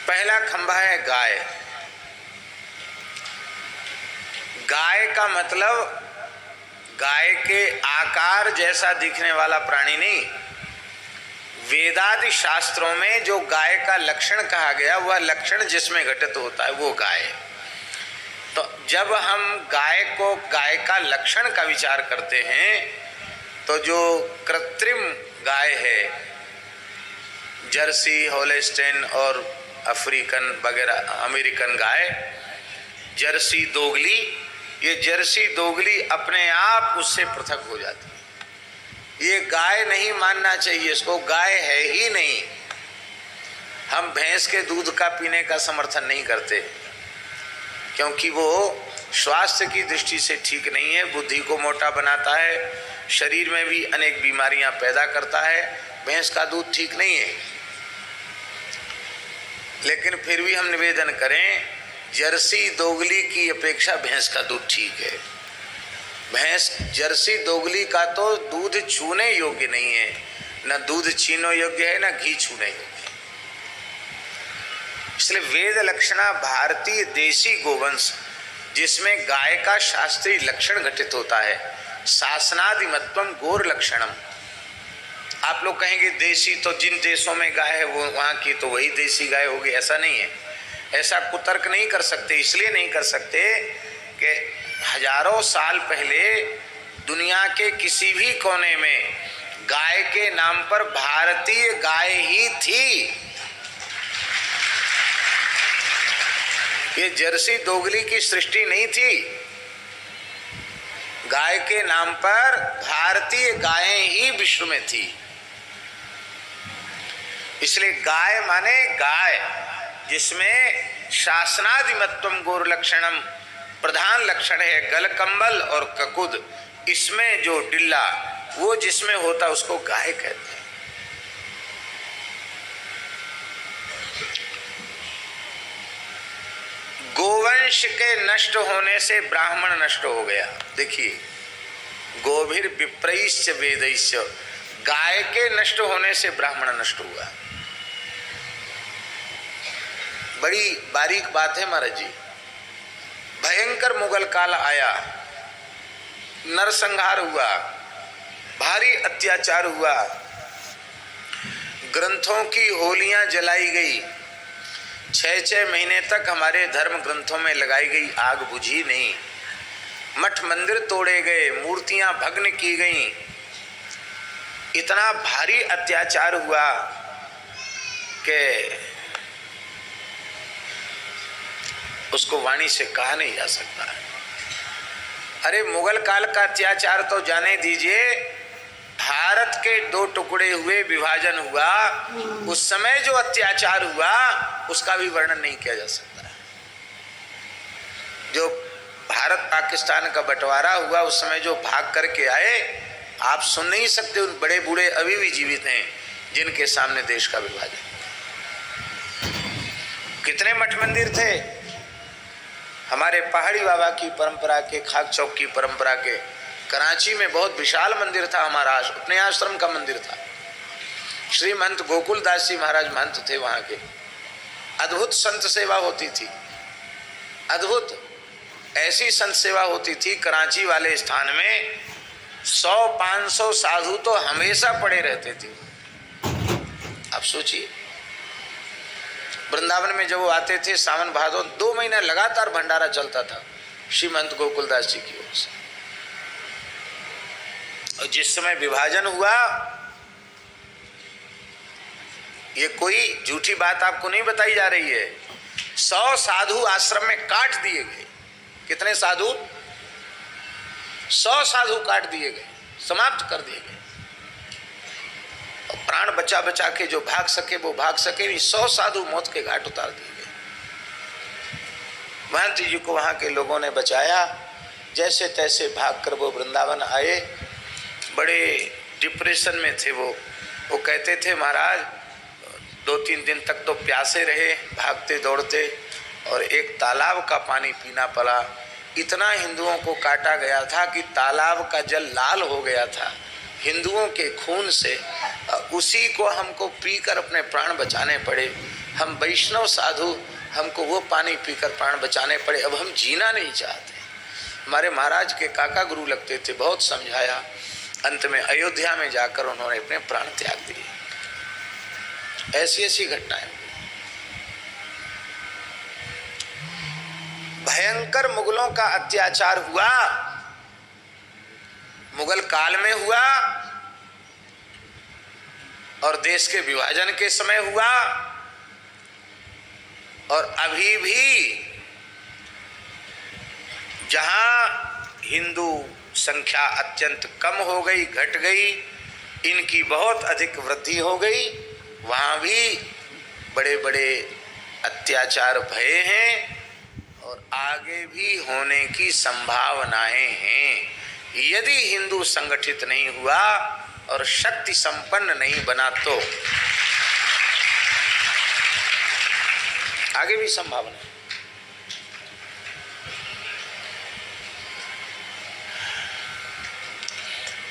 पहला खंभा है गाय। गाय का मतलब गाय के आकार जैसा दिखने वाला प्राणी नहीं। वेदादि शास्त्रों में जो गाय का लक्षण कहा गया वह लक्षण जिसमें घटित होता है वो गाय। तो जब हम गाय का लक्षण का विचार करते हैं तो जो कृत्रिम गाय है, जर्सी, होल्स्टेन और अफ्रीकन वगैरह अमेरिकन गाय, जर्सी दोगली, ये जर्सी दोगली अपने आप उससे पृथक हो जाती है। ये गाय नहीं मानना चाहिए, इसको गाय है ही नहीं। हम भैंस के दूध का पीने का समर्थन नहीं करते क्योंकि वो स्वास्थ्य की दृष्टि से ठीक नहीं है, बुद्धि को मोटा बनाता है, शरीर में भी अनेक बीमारियां पैदा करता है। भैंस का दूध ठीक नहीं है। लेकिन फिर भी हम निवेदन करें, जर्सी दोगली की अपेक्षा भैंस का दूध ठीक है। भैंस जर्सी दोगली का तो दूध छूने योग्य नहीं है, न दूध छीनो योग्य है न घी छूने योग्य है। इसलिए वेद लक्षणा भारतीय देशी गोवंश जिसमें गाय का शास्त्रीय लक्षण घटित होता है, शासनादिमत्वम गोर लक्षणम। आप लोग कहेंगे देशी, तो जिन देशों में गाय है वो वहाँ की तो वही देशी गाय होगी, ऐसा नहीं है। ऐसा कुतर्क नहीं कर सकते। इसलिए नहीं कर सकते कि हजारों साल पहले दुनिया के किसी भी कोने में गाय के नाम पर भारतीय गाय ही थी। ये जर्सी दोगली की सृष्टि नहीं थी। गाय के नाम पर भारतीय गायें ही विश्व में थी। इसलिए गाय माने गाय जिसमें शासनादिमत्वम गोर लक्षणम प्रधान लक्षण है। गलकंबल और ककुद, इसमें जो डिल्ला वो जिसमें होता उसको गाय कहते हैं। गोवंश के नष्ट होने से ब्राह्मण नष्ट हो गया। देखिए, गोभिर विप्रैश्च वेदैश्च, गाय के नष्ट होने से ब्राह्मण नष्ट हुआ। बड़ी बारीक बात है महाराज जी। भयंकर मुगल काल आया, नरसंहार हुआ, भारी अत्याचार हुआ, ग्रंथों की होलियां जलाई गई, 6-6 महीने तक हमारे धर्म ग्रंथों में लगाई गई आग बुझी नहीं, मठ मंदिर तोड़े गए, मूर्तियां भग्न की गईं। इतना भारी अत्याचार हुआ कि उसको वाणी से कहा नहीं जा सकता। अरे मुगल काल का अत्याचार तो जाने दीजिए, भारत के 2 टुकड़े हुए, विभाजन हुआ, उस समय जो अत्याचार हुआ उसका भी वर्णन नहीं किया जा सकता। जो भारत पाकिस्तान का बंटवारा हुआ उस समय जो भाग करके आए, आप सुन नहीं सकते। उन बड़े बूढ़े अभी भी जीवित हैं जिनके सामने देश का विभाजन। कितने मठ मंदिर थे हमारे पहाड़ी बाबा की परंपरा के, खाक चौक की परंपरा के। कराची में बहुत विशाल मंदिर था हमारा, अपने आश्रम का मंदिर था। श्री महंत गोकुलदास जी महाराज महंत थे वहाँ के। अद्भुत संत सेवा होती थी, अद्भुत। ऐसी संत सेवा होती थी कराची वाले स्थान में 100-500 साधु तो हमेशा पड़े रहते थे। आप सोचिए, वृंदावन में जब वो आते थे सावन भादो 2 महीना लगातार भंडारा चलता था श्रीमंत गोकुलदास जी की ओर से। और जिस समय विभाजन हुआ, ये कोई झूठी बात आपको नहीं बताई जा रही है, 100 साधु आश्रम में काट दिए गए। कितने साधु? 100 साधु काट दिए गए, समाप्त कर दिए गए। प्राण बचा बचा के जो भाग सके वो भाग सके, 100 साधु मौत के घाट उतार दिए गए। महंत जी को वहां के लोगों ने बचाया, जैसे तैसे भाग कर वो वृंदावन आए। बड़े डिप्रेशन में थे वो कहते थे महाराज 2-3 दिन तक तो प्यासे रहे, भागते दौड़ते, और एक तालाब का पानी पीना पड़ा। इतना हिंदुओं को काटा गया था कि तालाब का जल लाल हो गया था हिंदुओं के खून से। उसी को हमको पीकर अपने प्राण बचाने पड़े। हम वैष्णव साधु, हमको वो पानी पीकर प्राण बचाने पड़े। अब हम जीना नहीं चाहते। हमारे महाराज के काका गुरु लगते थे, बहुत समझाया, अंत में अयोध्या में जाकर उन्होंने अपने प्राण त्याग दिए। ऐसी ऐसी घटनाएं। भयंकर मुगलों का अत्याचार हुआ, मुगल काल में हुआ और देश के विभाजन के समय हुआ, और अभी भी जहां हिंदू संख्या अत्यंत कम हो गई, घट गई, इनकी बहुत अधिक वृद्धि हो गई, वहां भी बड़े बड़े अत्याचार भये हैं और आगे भी होने की संभावनाएं हैं। यदि हिंदू संगठित नहीं हुआ और शक्ति संपन्न नहीं बना तो आगे भी संभावना है।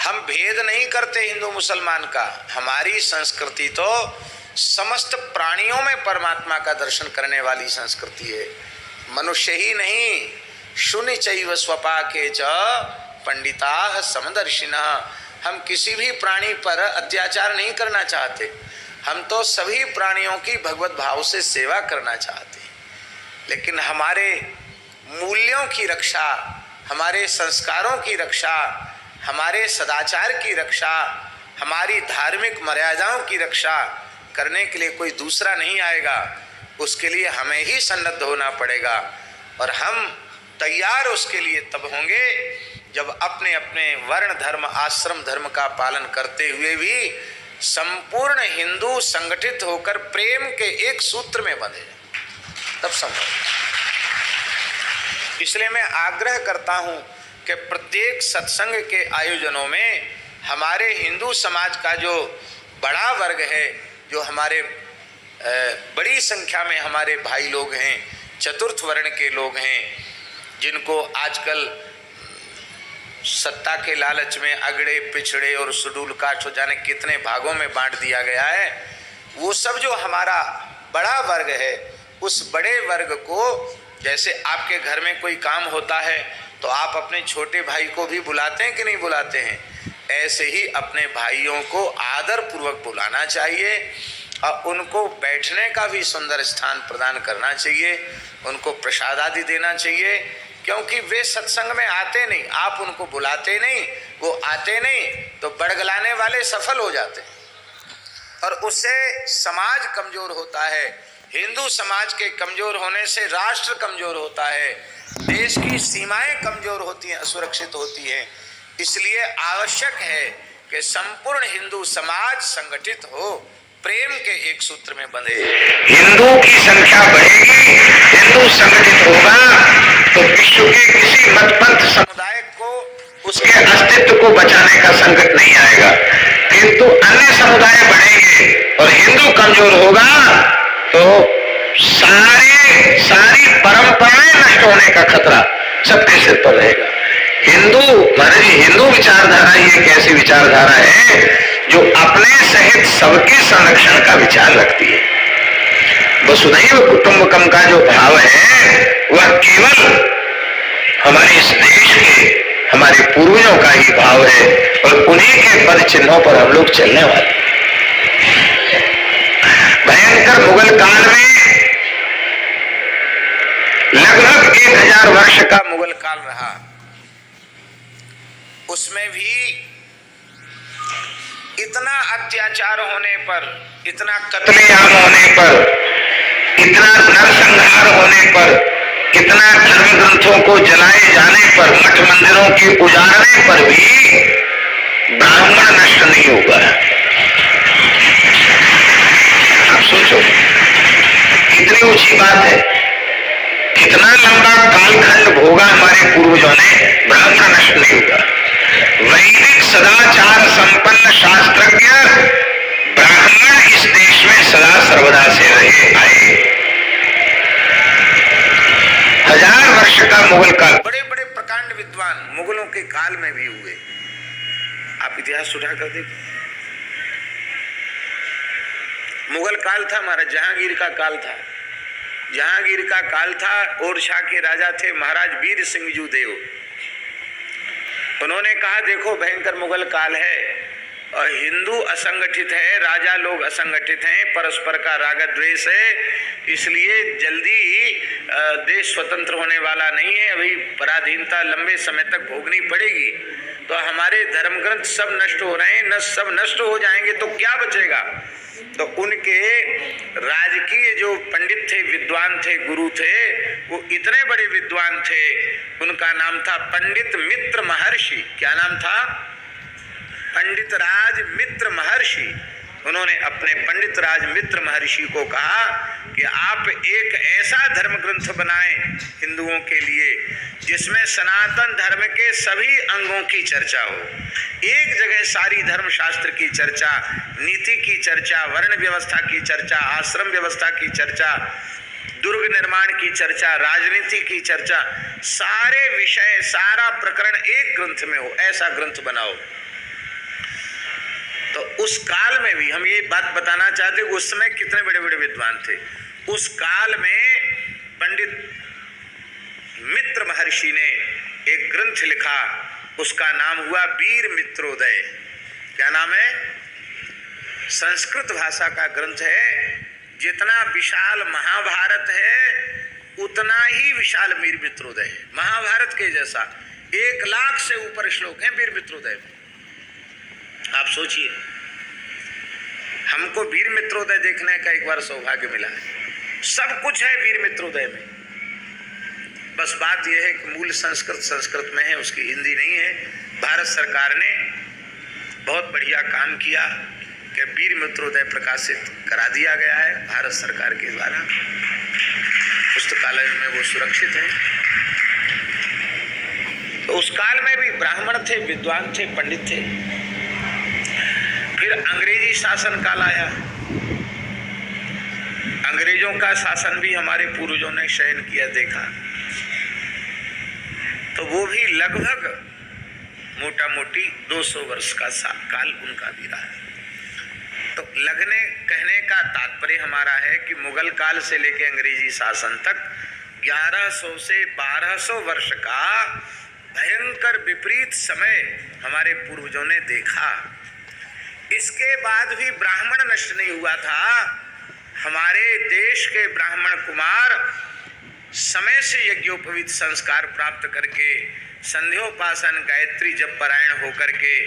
हम भेद नहीं करते हिंदू मुसलमान का। हमारी संस्कृति तो समस्त प्राणियों में परमात्मा का दर्शन करने वाली संस्कृति है। मनुष्य ही नहीं, शून्य चैव स्वपाके च पंडिताः समदर्शिनः। हम किसी भी प्राणी पर अत्याचार नहीं करना चाहते। हम तो सभी प्राणियों की भगवत भाव से सेवा करना चाहते हैं। लेकिन हमारे मूल्यों की रक्षा, हमारे संस्कारों की रक्षा, हमारे सदाचार की रक्षा, हमारी धार्मिक मर्यादाओं की रक्षा करने के लिए कोई दूसरा नहीं आएगा। उसके लिए हमें ही सन्नद्ध होना पड़ेगा। और हम तैयार उसके लिए तब होंगे जब अपने अपने वर्ण धर्म आश्रम धर्म का पालन करते हुए भी संपूर्ण हिंदू संगठित होकर प्रेम के एक सूत्र में बंधे, तब संभव। इसलिए मैं आग्रह करता हूं कि प्रत्येक सत्संग के आयोजनों में हमारे हिंदू समाज का जो बड़ा वर्ग है, जो हमारे बड़ी संख्या में हमारे भाई लोग हैं, चतुर्थ वर्ण के लोग हैं, जिनको आजकल सत्ता के लालच में अगड़े पिछड़े और शेड्यूल कास्ट हो जाने कितने भागों में बांट दिया गया है, वो सब जो हमारा बड़ा वर्ग है, उस बड़े वर्ग को, जैसे आपके घर में कोई काम होता है तो आप अपने छोटे भाई को भी बुलाते हैं कि नहीं बुलाते हैं, ऐसे ही अपने भाइयों को आदर पूर्वक बुलाना चाहिए और उनको बैठने का भी सुंदर स्थान प्रदान करना चाहिए, उनको प्रसाद आदि देना चाहिए। क्योंकि वे सत्संग में आते नहीं, आप उनको बुलाते नहीं, वो आते नहीं, तो बड़गलाने वाले सफल हो जाते हैं और उससे समाज कमजोर होता है। हिंदू समाज के कमजोर होने से राष्ट्र कमजोर होता है, देश की सीमाएं कमजोर होती हैं, असुरक्षित होती हैं। इसलिए आवश्यक है कि संपूर्ण हिंदू समाज संगठित हो, प्रेम के एक सूत्र में बंधे। हिंदू की संख्या बढ़ेगी, हिंदू संगठित होगा तो विश्व के किसी मतपंथ समुदाय को, उसके अस्तित्व को बचाने का संकट नहीं आएगा। किंतु अन्य समुदाय बढ़ेंगे और हिंदू कमजोर होगा तो सारी परंपराएं नष्ट होने का खतरा सबके सिर पर रहेगा। हिंदू महाराज जी, हिंदू विचारधारा ये एक ऐसी विचारधारा है जो अपने सहित सबके संरक्षण का विचार रखती है। वसुधैव कुटुंबकम का जो भाव है वह केवल हमारे इस देश के, हमारे पूर्वजों का ही भाव है और उन्हीं के पद चिन्हों पर हम लोग चलने वाले। भयंकर मुगल काल में लगभग 1000 वर्ष का मुगल काल रहा। उसमें भी इतना अत्याचार होने पर, इतना कत्लेआम होने पर, इतना नरसंहार होने पर, इतना धर्म ग्रंथों को जलाए जाने पर, मठ मंदिरों के उजाड़ने पर भी ब्राह्मण नष्ट नहीं होगा। आप सोचो कितनी ऊंची बात है, कितना लंबा कालखंड भोगा हमारे पूर्वजों ने, ब्राह्मण नष्ट नहीं होगा। वैदिक सदाचार संपन्न शास्त्रज्ञ ब्राह्मण इस देश में सदा सर्वदा से रहे आए। 1000 वर्ष का मुगल काल, बड़े बड़े प्रकांड विद्वान मुगलों के काल में भी हुए। आप इतिहास उठा कर देखिए, मुगल काल था हमारा, जहांगीर का काल था। जहांगीर का काल था। ओरछा के राजा थे महाराज वीर सिंह जू देव। उन्होंने कहा देखो भयंकर मुगल काल है और हिंदू असंगठित है, राजा लोग असंगठित हैं, परस्पर का राग द्वेष है, इसलिए जल्दी देश स्वतंत्र होने वाला नहीं है, अभी पराधीनता लंबे समय तक भोगनी पड़ेगी। तो हमारे धर्म ग्रंथ सब नष्ट हो रहे हैं, न सब नष्ट हो जाएंगे तो क्या बचेगा। तो उनके राजकीय जो पंडित थे, विद्वान थे, गुरु थे, वो इतने बड़े विद्वान थे, उनका नाम था पंडित मित्र महर्षि। क्या नाम था? पंडित राज मित्र महर्षि। उन्होंने अपने पंडित राज मित्र महर्षि को कहा कि आप एक ऐसा धर्म ग्रंथ बनाएं हिंदुओं के लिए जिसमें सनातन धर्म के सभी अंगों की चर्चा हो। एक जगह सारी धर्मशास्त्र की चर्चा, नीति की चर्चा, वर्ण व्यवस्था की चर्चा, आश्रम व्यवस्था की चर्चा, दुर्ग निर्माण की चर्चा, राजनीति की चर्चा, सारे विषय, सारा प्रकरण एक ग्रंथ में हो, ऐसा ग्रंथ बनाओ। तो उस काल में भी हम ये बात बताना चाहते उस समय कितने बड़े बड़े विद्वान थे। उस काल में पंडित मित्र महर्षि ने एक ग्रंथ लिखा, उसका नाम हुआ वीर मित्रोदय। क्या नाम है? संस्कृत भाषा का ग्रंथ है। जितना विशाल महाभारत है उतना ही विशाल वीर मित्रोदय है। महाभारत के जैसा 1 लाख से ऊपर श्लोक हैं वीर मित्रोदय में। आप सोचिए, हमको वीर मित्रोदय देखने का एक बार सौभाग्य मिला है। सब कुछ है वीर मित्रोदय में, बस बात यह है कि मूल संस्कृत में है, उसकी हिंदी नहीं है। भारत सरकार ने बहुत बढ़िया काम किया कि वीर मित्रोदय प्रकाशित करा दिया गया है भारत सरकार के द्वारा। पुस्तकालय में वो सुरक्षित है। तो उस काल में भी ब्राह्मण थे, विद्वान थे, पंडित थे। फिर अंग्रेजी शासन काल आया। अंग्रेजों का शासन भी हमारे पूर्वजों ने सहन किया, देखा। तो वो भी लगभग मोटा मोटी 200 वर्ष का काल उनका भी रहा। तो कहने का तात्पर्य हमारा है कि मुगल काल से लेकर अंग्रेजी शासन तक 1100 से 1200 वर्ष का भयंकर विपरीत समय हमारे पूर्वजों ने देखा। इसके बाद भी ब्राह्मण नष्ट नहीं हुआ था। हमारे देश के ब्राह्मण कुमार समय से यज्ञोपवीत संस्कार प्राप्त करके संध्योपासन गायत्री जप पारायण होकर के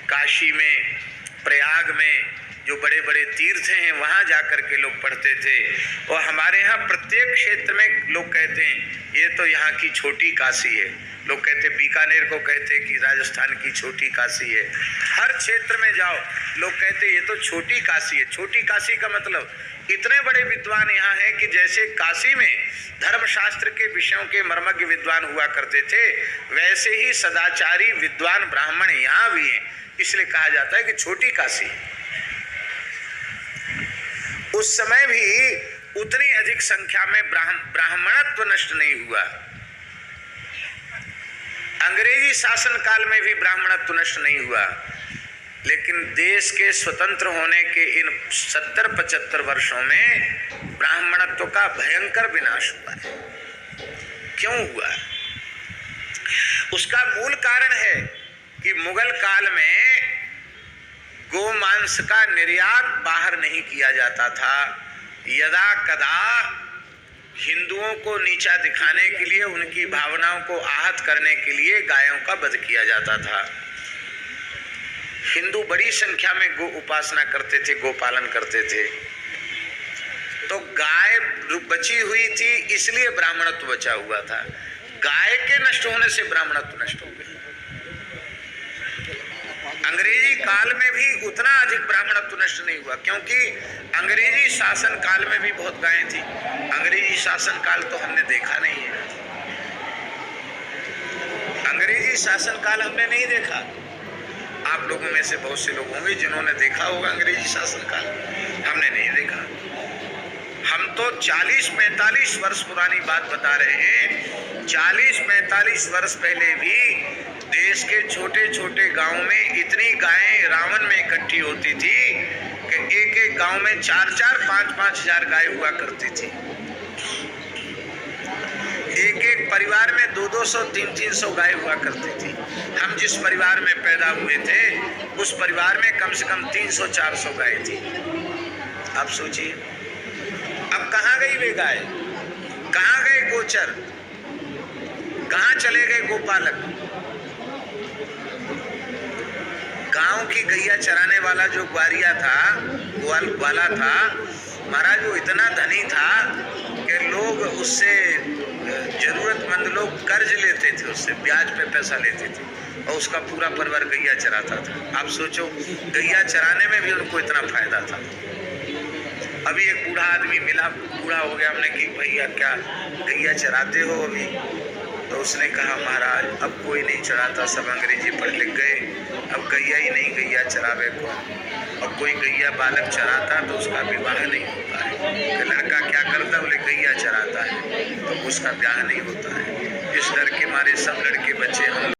काशी में, प्रयाग में जो बड़े बड़े तीर्थ हैं वहाँ जाकर के लोग पढ़ते थे। और हमारे यहाँ प्रत्येक क्षेत्र में लोग कहते हैं ये तो यहाँ की छोटी काशी है। लोग कहते, बीकानेर को कहते कि राजस्थान की छोटी काशी है। हर क्षेत्र में जाओ लोग कहते ये तो छोटी काशी है। छोटी काशी का मतलब इतने बड़े विद्वान यहाँ हैं कि जैसे काशी में धर्मशास्त्र के विषयों के मर्मज्ञ विद्वान हुआ करते थे, वैसे ही सदाचारी विद्वान ब्राह्मण यहाँ भी हैं। इसलिए कहा जाता है कि छोटी काशी। उस समय भी उतनी अधिक संख्या में ब्राह्मणत्व नष्ट नहीं हुआ। अंग्रेजी शासन काल में भी ब्राह्मणत्व नष्ट नहीं हुआ, लेकिन देश के स्वतंत्र होने के इन 70-75 वर्षों में ब्राह्मणत्व का भयंकर विनाश हुआ है। क्यों हुआ? उसका मूल कारण है कि मुगल काल में गोमांस का निर्यात बाहर नहीं किया जाता था। यदा कदा हिंदुओं को नीचा दिखाने के लिए, उनकी भावनाओं को आहत करने के लिए गायों का वध किया जाता था। हिंदू बड़ी संख्या में गो उपासना करते थे, गोपालन करते थे। तो गाय बची हुई थी इसलिए ब्राह्मणत्व बचा हुआ था। गाय के नष्ट होने से ब्राह्मणत्व नष्ट हो गया। अंग्रेजी काल में भी उतना अधिक ब्राह्मणत्व नष्ट नहीं हुआ, क्योंकि अंग्रेजी शासन काल में भी बहुत गायें थी। अंग्रेजी शासन काल तो हमने देखा नहीं है। अंग्रेजी शासन काल हमने नहीं देखा। आप लोगों में से बहुत से लोग होंगे जिन्होंने देखा होगा अंग्रेजी शासन काल, हमने नहीं देखा। हम तो 40-45 वर्ष पुरानी बात बता रहे हैं। 40-45 वर्ष पहले भी देश के छोटे छोटे गांव में इतनी गायें रावण में इकट्ठी होती थी कि एक एक गांव में 4-4, 5-5 हजार गाय हुआ करती थी। एक एक परिवार में 200-200, 300-300 गाय हुआ करती थी। हम जिस परिवार में पैदा हुए थे उस परिवार में कम से कम 300-400 गाय थी। आप सोचिए अब कहाँ गई वे गाय, कहाँ गए गोचर, कहाँ चले गए गोपालक। गांव की गैया चराने वाला जो ग्वारिया था, ग्वाला था महाराज, वो इतना धनी था कि लोग उससे, जरूरतमंद लोग कर्ज लेते थे, उससे ब्याज पे पैसा लेते थे और उसका पूरा परिवार गैया चराता था। आप सोचो गैया चराने में भी उनको इतना फायदा था। अभी एक बूढ़ा आदमी मिला, बूढ़ा हो गया, हमने कि भैया क्या गैया चराते हो अभी? तो उसने कहा महाराज अब कोई नहीं चराता, सब अंग्रेजी पढ़ लिख गए, अब गैया ही नहीं, गैया चरावे कौन। अब कोई गैया बालक चराता तो उसका विवाह नहीं होता है। तो लड़का क्या करता, बोले गैया चराता है, तो उसका ब्याह नहीं होता है। इस डर के मारे सब लड़के बच्चे हम